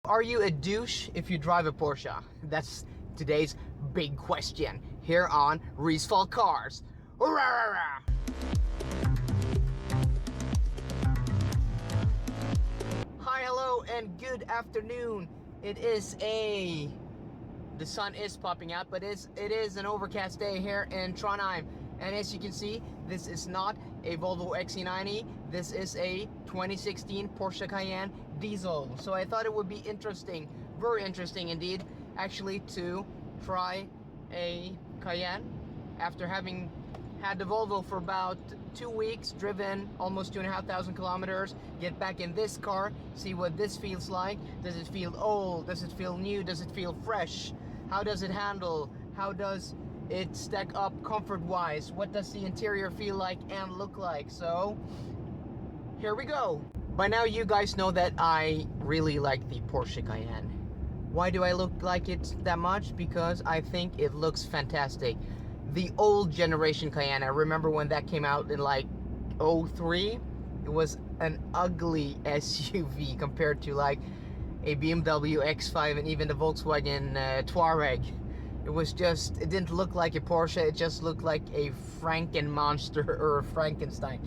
Are you a douche if you drive a Porsche? That's today's big question here on Reesfall Cars. Hi, hello, and good afternoon. The sun is popping out, but it is an overcast day here in Trondheim. And as you can see, this is not a Volvo XC90. This is a 2016 Porsche Cayenne Diesel. So I thought it would be interesting, very interesting indeed, actually, to try a Cayenne after having had the Volvo for about 2 weeks, driven almost 2,500 kilometers, get back in this car, see what this feels like. Does it feel old? Does it feel new? Does it feel fresh? How does it handle? How does it stack up comfort-wise? What does the interior feel like and look like? So, here we go. By now you guys know that I really like the Porsche Cayenne. Why do I look like it that much? Because I think it looks fantastic. The old generation Cayenne, I remember when that came out in like 03, it was an ugly SUV compared to like a BMW X5 and even the Volkswagen Touareg. It didn't look like a Porsche, it just looked like a Franken-monster or a Frankenstein.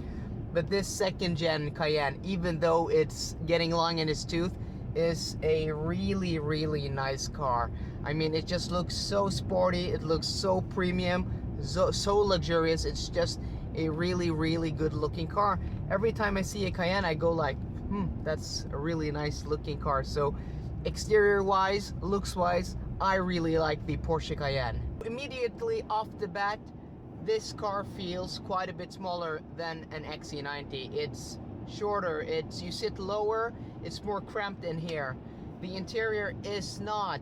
But this second gen Cayenne, even though it's getting long in its tooth, is a really, really nice car. I mean, it just looks so sporty, it looks so premium, so luxurious. It's just a really, really good looking car. Every time I see a Cayenne, I go like, that's a really nice looking car. So exterior wise, looks wise, I really like the Porsche Cayenne. Immediately off the bat, this car feels quite a bit smaller than an XC90. It's shorter, you sit lower, it's more cramped in here. The interior is not.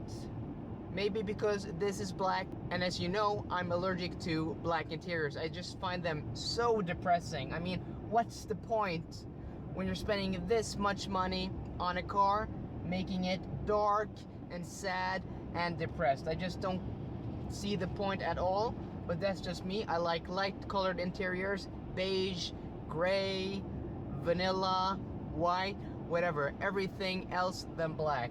Maybe because this is black, and as you know, I'm allergic to black interiors. I just find them so depressing. I mean, what's the point when you're spending this much money on a car, making it dark and sad and depressed? I just don't see the point at all, but that's just me. I like light colored interiors, beige, gray, vanilla, white, whatever, everything else than black.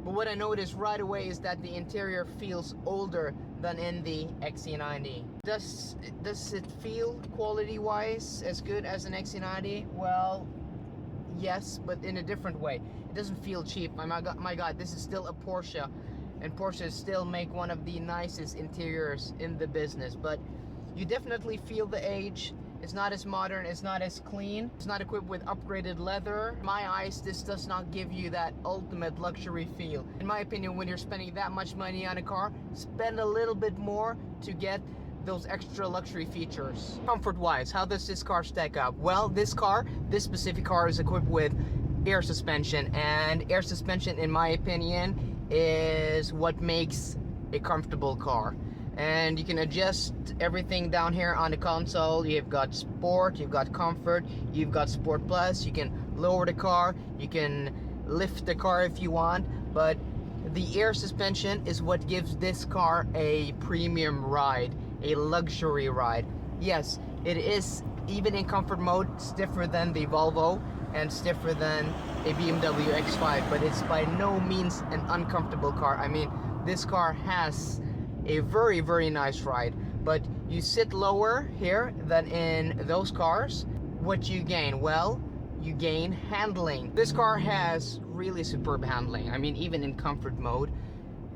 But what I noticed right away is that the interior feels older than in the XC90. Does it feel quality-wise as good as an XC90? Well, yes, but in a different way. It doesn't feel cheap. My God, this is still a Porsche, and Porsches still make one of the nicest interiors in the business. But you definitely feel the age. It's not as modern, it's not as clean, it's not equipped with upgraded leather. In my eyes, this does not give you that ultimate luxury feel. In my opinion, when you're spending that much money on a car, spend a little bit more to get those extra luxury features. Comfort-wise, how does this car stack up? Well, this specific car is equipped with air suspension, and air suspension, in my opinion, is what makes a comfortable car. And you can adjust everything down here on the console. You've got sport, you've got comfort, you've got sport plus. You can lower the car, you can lift the car if you want, but the air suspension is what gives this car a premium ride, a luxury ride. Yes, it is, even in comfort mode, stiffer than the Volvo and stiffer than a BMW X5, but it's by no means an uncomfortable car. I mean, this car has a very, very nice ride, but you sit lower here than in those cars. What you gain? Well, you gain handling. This car has really superb handling. I mean, even in comfort mode,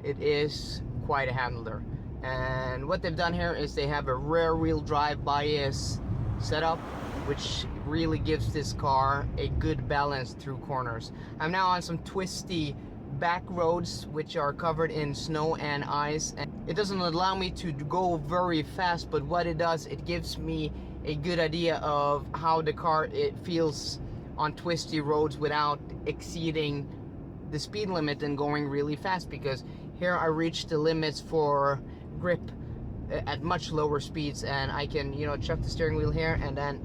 it is quite a handler. And what they've done here is they have a rear wheel drive bias setup, which really gives this car a good balance through corners. I'm now on some twisty back roads which are covered in snow and ice, and it doesn't allow me to go very fast, but what it does, it gives me a good idea of how the car feels on twisty roads without exceeding the speed limit and going really fast, because here I reach the limits for grip at much lower speeds, and I can, chuck the steering wheel here and then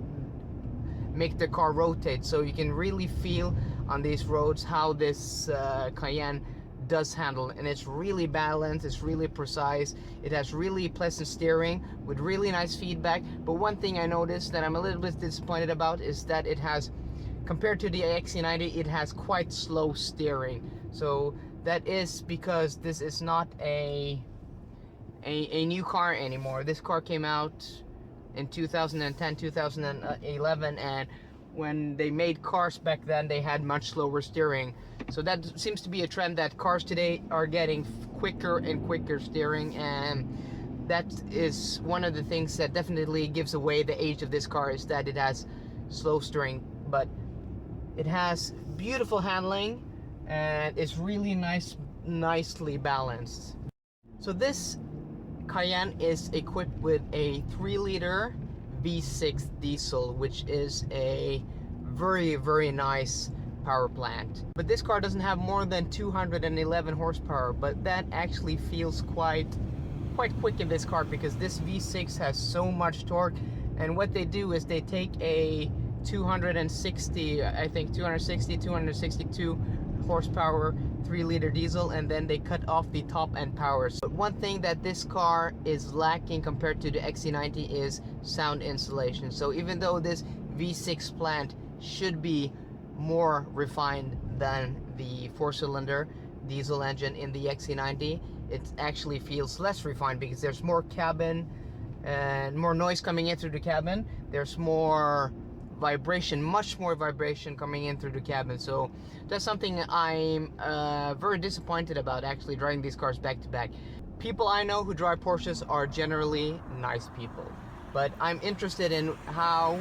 make the car rotate. So you can really feel on these roads how this Cayenne does handle, and it's really balanced, it's really precise, it has really pleasant steering with really nice feedback. But one thing I noticed that I'm a little bit disappointed about is that it has, compared to the XC90, it has quite slow steering. So that is because this is not a new car anymore. This car came out in 2010, 2011, and when they made cars back then, they had much slower steering. So that seems to be a trend, that cars today are getting quicker and quicker steering, and that is one of the things that definitely gives away the age of this car, is that it has slow steering. But it has beautiful handling and it's really nicely balanced. So this Cayenne is equipped with a 3-liter V6 diesel, which is a very nice power plant. But this car doesn't have more than 211 horsepower, but that actually feels quite quick in this car, because this V6 has so much torque. And what they do is they take a 262 horsepower 3-liter diesel, and then they cut off the top end power. But one thing that this car is lacking compared to the XC90 is sound insulation. So even though this V6 plant should be more refined than the 4-cylinder diesel engine in the XC90, it actually feels less refined, because there's more cabin and more noise coming in through the cabin. There's more vibration, much more vibration coming in through the cabin. So that's something I'm very disappointed about, actually, driving these cars back to back. People I know who drive Porsches are generally nice people, but I'm interested in how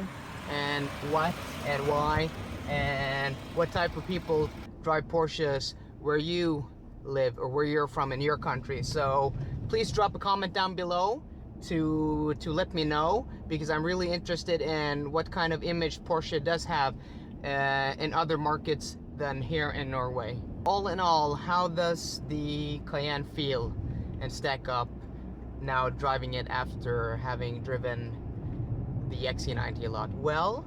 and what and why and what type of people drive Porsches where you live or where you're from in your country. So please drop a comment down below to let me know, because I'm really interested in what kind of image Porsche does have in other markets than here in Norway. All in all, how does the Cayenne feel and stack up now, driving it after having driven the XC90 a lot? Well,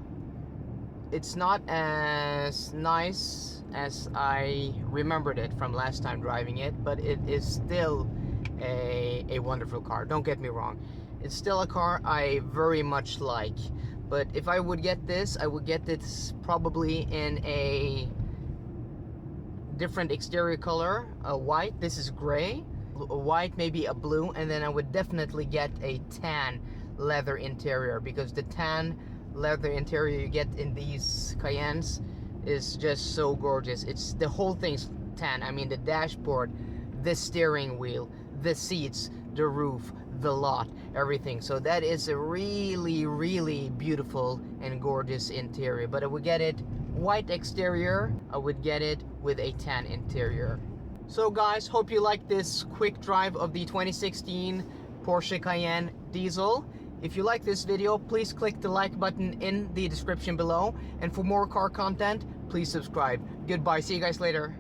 it's not as nice as I remembered it from last time driving it, but it is still a wonderful car. Don't get me wrong, it's still a car I very much like. But if I would get this, I would get this probably in a different exterior color, a white. This is gray, a white, maybe a blue, and then I would definitely get a tan leather interior, because the tan leather interior you get in these Cayennes is just so gorgeous. It's the whole thing's tan. I mean, the dashboard, the steering wheel, the seats, the roof, the lot, everything. So that is a really beautiful and gorgeous interior. But I would get it white exterior, I would get it with a tan interior. So guys, hope you like this quick drive of the 2016 Porsche Cayenne Diesel. If you like this video, please click the like button in the description below, and for more car content, please subscribe. Goodbye, see you guys later.